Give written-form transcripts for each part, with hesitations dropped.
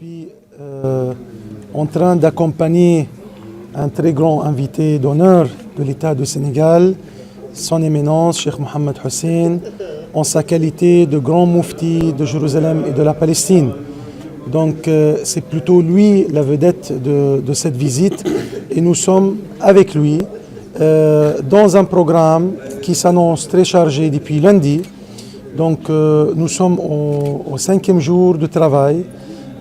suis en train d'accompagner un très grand invité d'honneur de l'État du Sénégal, son éminence, Cheikh Mohamed Hussein, en sa qualité de grand moufti de Jérusalem et de la Palestine. Donc c'est plutôt lui la vedette de cette visite et nous sommes avec lui dans un programme qui s'annonce très chargé depuis lundi. Donc nous sommes au 5e jour de travail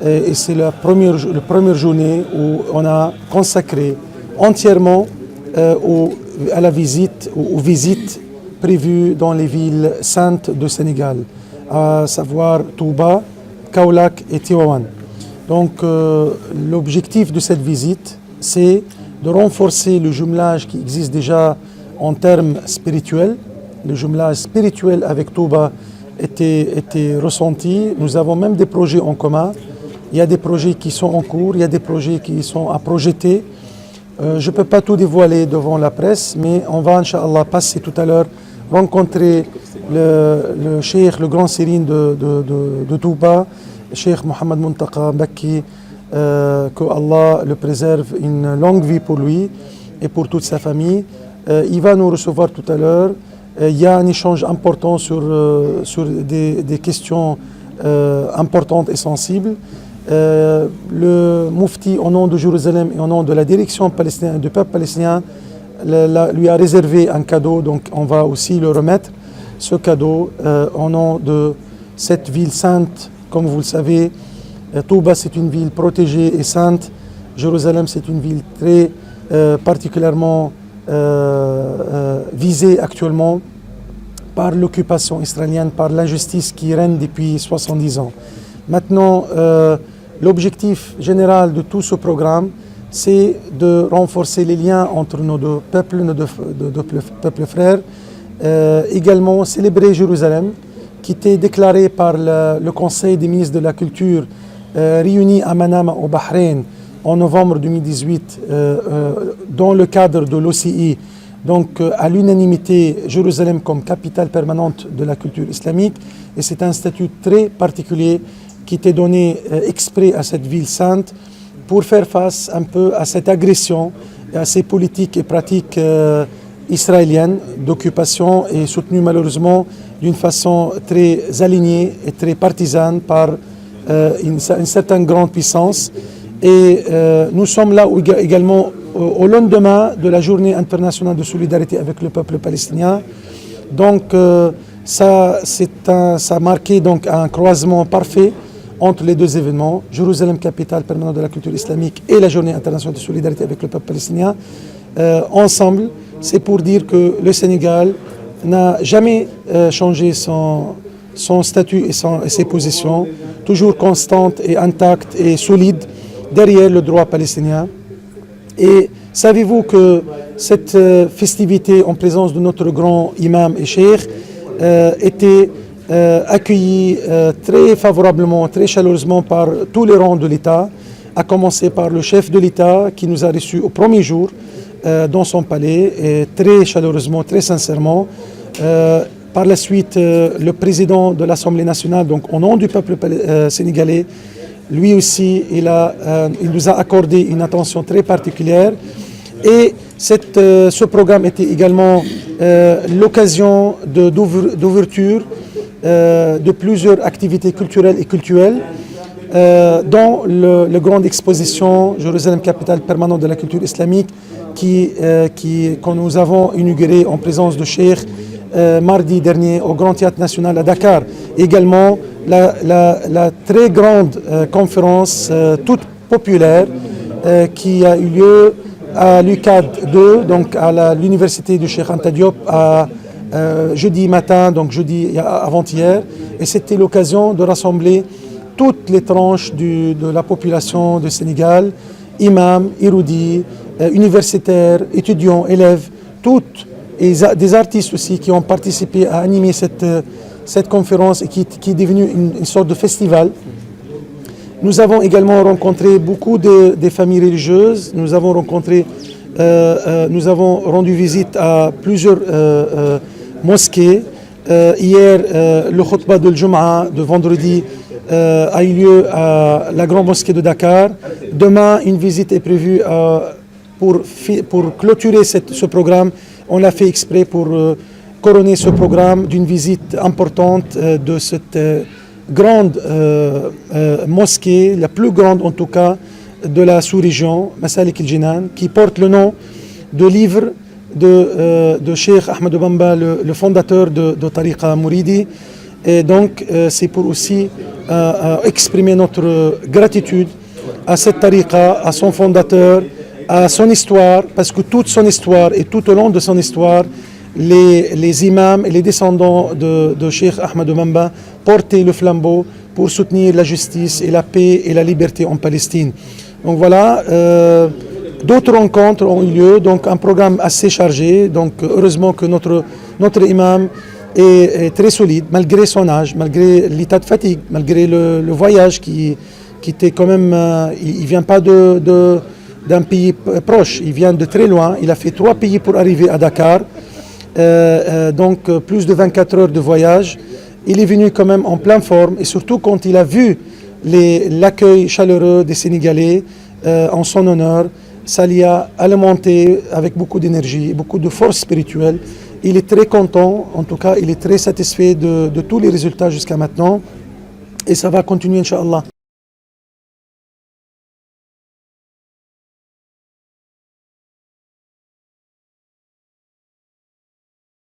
et c'est la première journée où on a consacré entièrement à la visite, aux visites prévues dans les villes saintes du Sénégal, à savoir Touba, Kaolack et Tivaouane. Donc l'objectif de cette visite, c'est de renforcer le jumelage qui existe déjà en termes spirituels. Le jumelage spirituel avec Touba était ressenti. Nous avons même des projets en commun. Il y a des projets qui sont en cours, il y a des projets qui sont à projeter. Je ne peux pas tout dévoiler devant la presse, mais on va, Inch'Allah, passer tout à l'heure, rencontrer le cheikh, le grand sérine de Touba, Cheikh Mohamed Muntaka Mbaki, que Allah le préserve une longue vie pour lui et pour toute sa famille. Il va nous recevoir tout à l'heure. Il y a un échange important sur des questions importantes et sensibles. Le Moufti, au nom de Jérusalem et au nom de la direction palestinienne, du peuple palestinien, lui a réservé un cadeau, donc on va aussi le remettre, ce cadeau, au nom de cette ville sainte. Comme vous le savez, Touba c'est une ville protégée et sainte. Jérusalem c'est une ville très particulièrement visée actuellement par l'occupation israélienne, par l'injustice qui règne depuis 70 ans. Maintenant, l'objectif général de tout ce programme, c'est de renforcer les liens entre nos deux peuples, nos deux peuples frères. Également, célébrer Jérusalem, qui était déclaré par le Conseil des ministres de la Culture réuni à Manama au Bahreïn en novembre 2018 dans le cadre de l'OCI. Donc à l'unanimité, Jérusalem comme capitale permanente de la culture islamique. Et c'est un statut très particulier qui était donné exprès à cette ville sainte pour faire face un peu à cette agression et à ces politiques et pratiques israéliennes d'occupation et soutenues malheureusement d'une façon très alignée et très partisane par une certaine grande puissance. Et nous sommes là également au lendemain de la journée internationale de solidarité avec le peuple palestinien. Donc ça a marqué donc un croisement parfait entre les deux événements, Jérusalem, capitale permanente de la culture islamique, et la journée internationale de solidarité avec le peuple palestinien. Ensemble, c'est pour dire que le Sénégal n'a jamais changé son statut et ses positions, toujours constante et intacte et solide derrière le droit palestinien. Et savez-vous que cette festivité en présence de notre grand imam et cheikh était accueillie très favorablement, très chaleureusement par tous les rangs de l'État, à commencer par le chef de l'État qui nous a reçus au premier jour dans son palais, et très chaleureusement, très sincèrement. Par la suite, le président de l'Assemblée nationale, donc au nom du peuple sénégalais, lui aussi, il nous a accordé une attention très particulière. Et ce programme était également l'occasion d'ouverture de plusieurs activités culturelles et cultuelles, dont la grande exposition Jérusalem, capitale permanente de la culture islamique, que nous avons inaugurée en présence de Cheikh mardi dernier au Grand Théâtre National à Dakar. Également la très grande conférence toute populaire qui a eu lieu à l'UCAD 2, donc à l'université du Cheikh Anta Diop, jeudi matin, donc jeudi avant-hier. Et c'était l'occasion de rassembler toutes les tranches de la population du Sénégal, imams, érudits, universitaires, étudiants, élèves, toutes, et des artistes aussi qui ont participé à animer cette conférence et qui est devenue une sorte de festival. Nous avons également rencontré beaucoup des familles religieuses. Nous avons rendu visite à plusieurs mosquées. Hier, le khutbah de Jum'a de vendredi a eu lieu à la Grande Mosquée de Dakar. Demain, une visite est prévue pour clôturer ce programme. On l'a fait exprès pour couronner ce programme d'une visite importante de cette grande mosquée, la plus grande en tout cas de la sous-région, Masalik el-Jinan, qui porte le nom de livre de Cheikh Ahmadou Bamba, le fondateur de Tariqa Mouridi. Et donc, c'est pour aussi exprimer notre gratitude à cette tariqa, à son fondateur, à son histoire, parce que toute son histoire et tout au long de son histoire, les imams et les descendants de Cheikh Ahmadou Bamba portaient le flambeau pour soutenir la justice et la paix et la liberté en Palestine. Donc voilà, d'autres rencontres ont eu lieu, donc un programme assez chargé. Donc heureusement que notre imam est très solide, malgré son âge, malgré l'état de fatigue, malgré le voyage qui était quand même... il ne vient pas d'un pays proche, il vient de très loin. Il a fait 3 pays pour arriver à Dakar, donc plus de 24 heures de voyage. Il est venu quand même en pleine forme, et surtout quand il a vu l'accueil chaleureux des Sénégalais en son honneur, ça l'y a alimenté avec beaucoup d'énergie, beaucoup de force spirituelle. Il est très content, en tout cas il est très satisfait de tous les résultats jusqu'à maintenant, et ça va continuer Inch'Allah.